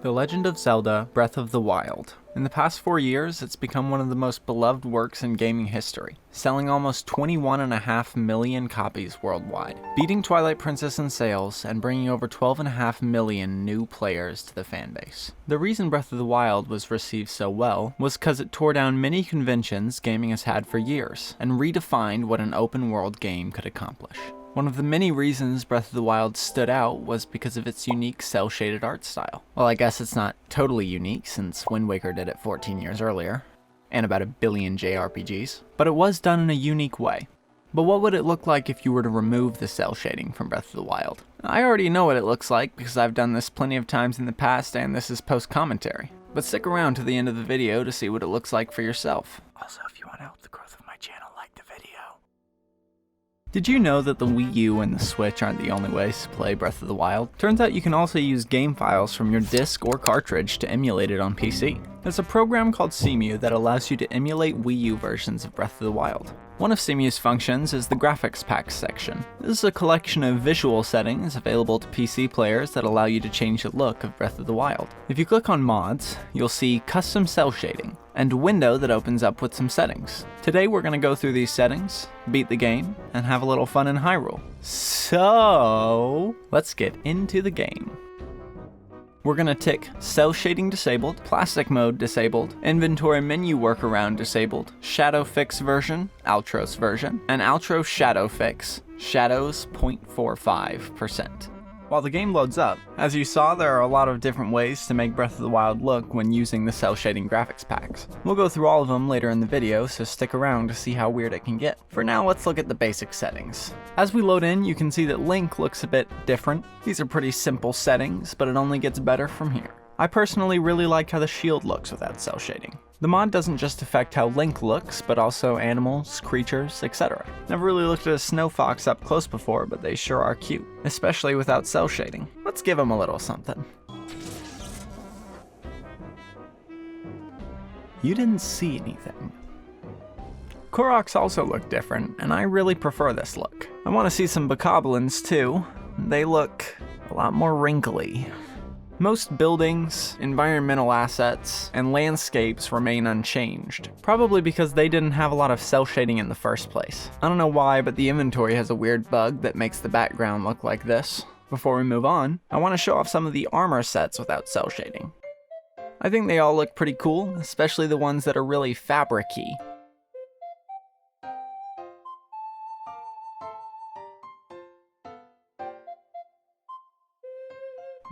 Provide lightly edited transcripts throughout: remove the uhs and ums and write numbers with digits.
The Legend of Zelda: Breath of the Wild. In the past 4 years, it's become one of the most beloved works in gaming history, selling almost 21.5 million copies worldwide, beating Twilight Princess in sales and bringing over 12.5 million new players to the fanbase. The reason Breath of the Wild was received so well was because it tore down many conventions gaming has had for years, and redefined what an open-world game could accomplish. One of the many reasons Breath of the Wild stood out was because of its unique cel-shaded art style. Well, I guess it's not totally unique since Wind Waker did it 14 years earlier, and about 1 billion JRPGs, but it was done in a unique way. But what would it look like if you were to remove the cel shading from Breath of the Wild? I already know what it looks like because I've done this plenty of times in the past and this is post-commentary. But stick around to the end of the video to see what it looks like for yourself. Also, if you want to help the growth of my channel, like the video. Did you know that the Wii U and the Switch aren't the only ways to play Breath of the Wild? Turns out you can also use game files from your disc or cartridge to emulate it on PC. There's a program called Cemu that allows you to emulate Wii U versions of Breath of the Wild. One of Cemu's functions is the graphics packs section. This is a collection of visual settings available to PC players that allow you to change the look of Breath of the Wild. If you click on mods, you'll see custom cel shading, and a window that opens up with some settings. Today we're going to go through these settings, beat the game, and have a little fun in Hyrule. So, let's get into the game. We're going to tick cel shading disabled, plastic mode disabled, inventory menu workaround disabled, shadow fix version, Altros version, and Altro shadow fix, shadows 0.45%. While the game loads up, as you saw, there are a lot of different ways to make Breath of the Wild look when using the cel shading graphics packs. We'll go through all of them later in the video, so stick around to see how weird it can get. For now, let's look at the basic settings. As we load in, you can see that Link looks a bit different. These are pretty simple settings, but it only gets better from here. I personally really like how the shield looks without cel shading. The mod doesn't just affect how Link looks, but also animals, creatures, etc. Never really looked at a snow fox up close before, but they sure are cute, especially without cel shading. Let's give them a little something. You didn't see anything. Koroks also look different, and I really prefer this look. I want to see some bokoblins too. They look a lot more wrinkly. Most buildings, environmental assets, and landscapes remain unchanged, probably because they didn't have a lot of cel shading in the first place. I don't know why, but the inventory has a weird bug that makes the background look like this. Before we move on, I want to show off some of the armor sets without cel shading. I think they all look pretty cool, especially the ones that are really fabric-y.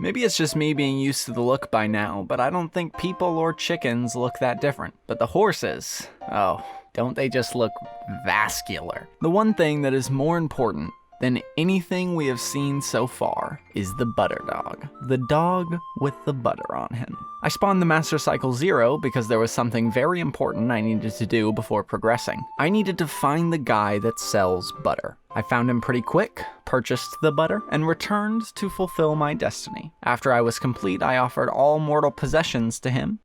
Maybe it's just me being used to the look by now, but I don't think people or chickens look that different. But the horses, oh, don't they just look vascular? The one thing that is more important than anything we have seen so far is the butter dog. The dog with the butter on him. I spawned the Master Cycle 0 because there was something very important I needed to do before progressing. I needed to find the guy that sells butter. I found him pretty quick, purchased the butter, and returned to fulfill my destiny. After I was complete, I offered all mortal possessions to him.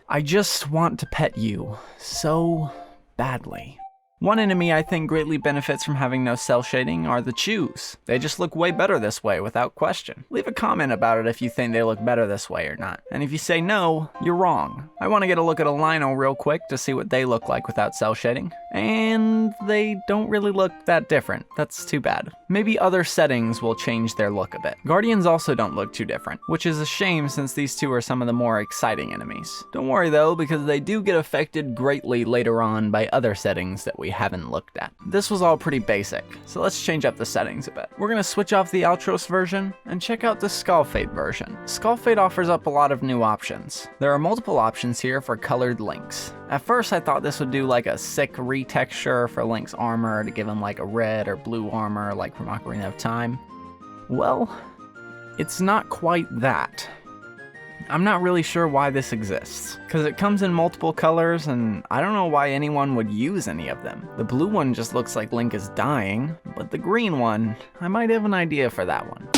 I just want to pet you so badly. One enemy I think greatly benefits from having no cel shading are the chews. They just look way better this way without question. Leave a comment about it if you think they look better this way or not. And if you say no, you're wrong. I want to get a look at a Lino real quick to see what they look like without cel shading. And they don't really look that different. That's too bad. Maybe other settings will change their look a bit. Guardians also don't look too different, which is a shame since these two are some of the more exciting enemies. Don't worry though, because they do get affected greatly later on by other settings that we haven't looked at. This was all pretty basic, so let's change up the settings a bit. We're gonna switch off the Altros version and check out the SkalFate version. SkalFate offers up a lot of new options. There are multiple options here for colored Links. At first I thought this would do like a sick retexture for Link's armor to give him like a red or blue armor like from Ocarina of Time. Well, it's not quite that. I'm not really sure why this exists, because it comes in multiple colors and I don't know why anyone would use any of them. The blue one just looks like Link is dying, but the green one, I might have an idea for that one.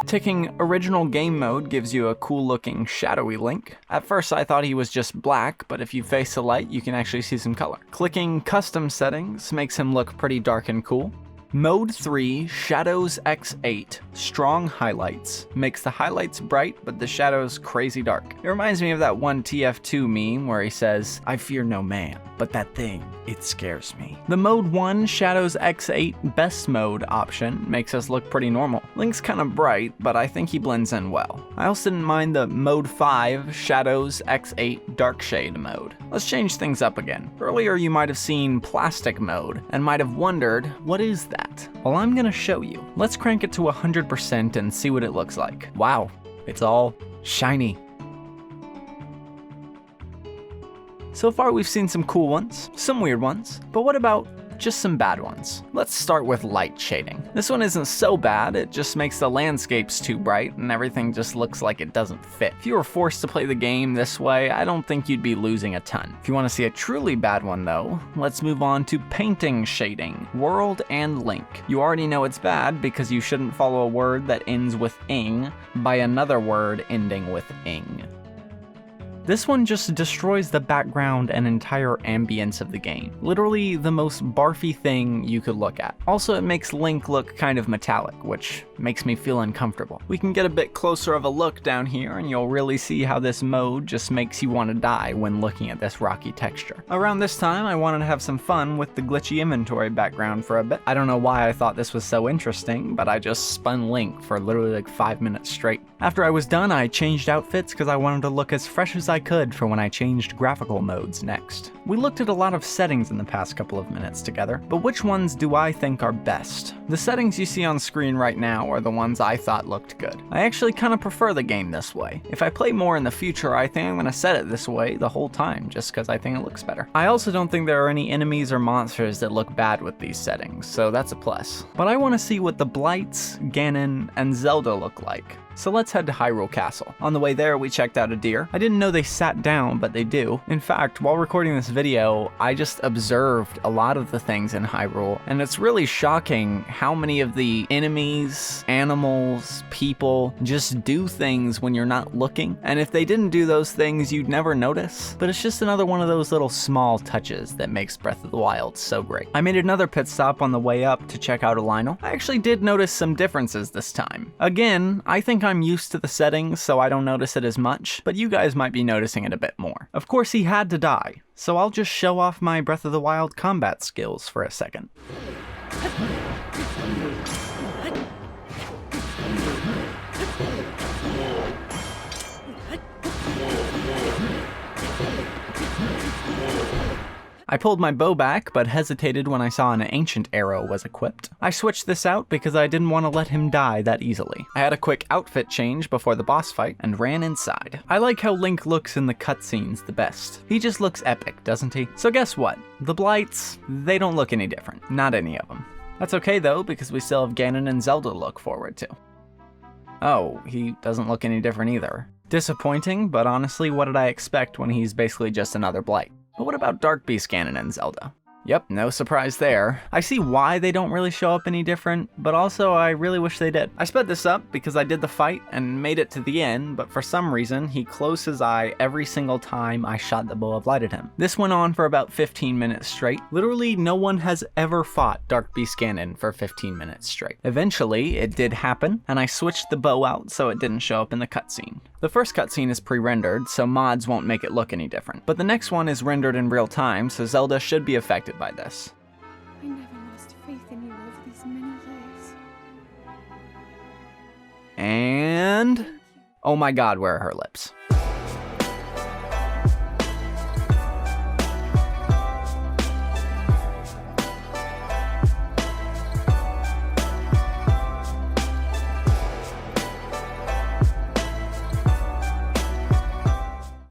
Ticking original game mode gives you a cool looking shadowy Link. At first I thought he was just black, but if you face the light you can actually see some color. Clicking custom settings makes him look pretty dark and cool. Mode 3, Shadows X8, Strong Highlights, makes the highlights bright but the shadows crazy dark. It reminds me of that one TF2 meme where he says, "I fear no man, but that thing, it scares me." The Mode 1, Shadows X8 Best Mode option makes us look pretty normal. Link's kinda bright, but I think he blends in well. I also didn't mind the Mode 5, Shadows X8 Dark Shade mode. Let's change things up again. Earlier you might have seen Plastic mode and might have wondered, what is that? Well, I'm gonna show you. Let's crank it to 100% and see what it looks like. Wow, it's all shiny. So far we've seen some cool ones, some weird ones, but what about just some bad ones? Let's start with light shading. This one isn't so bad, it just makes the landscapes too bright and everything just looks like it doesn't fit. If you were forced to play the game this way, I don't think you'd be losing a ton. If you want to see a truly bad one though, let's move on to painting shading, World and Link. You already know it's bad because you shouldn't follow a word that ends with ing by another word ending with ing. This one just destroys the background and entire ambience of the game. Literally the most barfy thing you could look at. Also, it makes Link look kind of metallic, which makes me feel uncomfortable. We can get a bit closer of a look down here and you'll really see how this mode just makes you want to die when looking at this rocky texture. Around this time, I wanted to have some fun with the glitchy inventory background for a bit. I don't know why I thought this was so interesting, but I just spun Link for literally like 5 minutes straight. After I was done, I changed outfits because I wanted to look as fresh as I could for when I changed graphical modes next. We looked at a lot of settings in the past couple of minutes together, but which ones do I think are best? The settings you see on screen right now are the ones I thought looked good. I actually kind of prefer the game this way. If I play more in the future, I think I'm going to set it this way the whole time, just because I think it looks better. I also don't think there are any enemies or monsters that look bad with these settings, so that's a plus. But I want to see what the Blights, Ganon, and Zelda look like. So let's head to Hyrule Castle. On the way there, we checked out a deer. I didn't know they sat down, but they do. In fact, while recording this video, I just observed a lot of the things in Hyrule, and it's really shocking how many of the enemies, animals, people just do things when you're not looking. And if they didn't do those things, you'd never notice. But it's just another one of those little small touches that makes Breath of the Wild so great. I made another pit stop on the way up to check out a Lionel. I actually did notice some differences this time. Again, I think I'm used to the settings, so I don't notice it as much, but you guys might be noticing it a bit more. Of course, he had to die, so I'll just show off my Breath of the Wild combat skills for a second. I pulled my bow back, but hesitated when I saw an ancient arrow was equipped. I switched this out because I didn't want to let him die that easily. I had a quick outfit change before the boss fight and ran inside. I like how Link looks in the cutscenes the best. He just looks epic, doesn't he? So guess what? The Blights, they don't look any different. Not any of them. That's okay though, because we still have Ganon and Zelda to look forward to. Oh, he doesn't look any different either. Disappointing, but honestly, what did I expect when he's basically just another Blight? But what about Dark Beast Ganon and Zelda? Yep, no surprise there. I see why they don't really show up any different, but also I really wish they did. I sped this up because I did the fight and made it to the end, but for some reason, he closed his eye every single time I shot the bow of light at him. This went on for about 15 minutes straight. Literally, no one has ever fought Dark Beast Ganon for 15 minutes straight. Eventually, it did happen, and I switched the bow out so it didn't show up in the cutscene. The first cutscene is pre-rendered, so mods won't make it look any different. But the next one is rendered in real time, so Zelda should be affected by this. I never lost faith in you over these many years. And oh my god, where are her lips?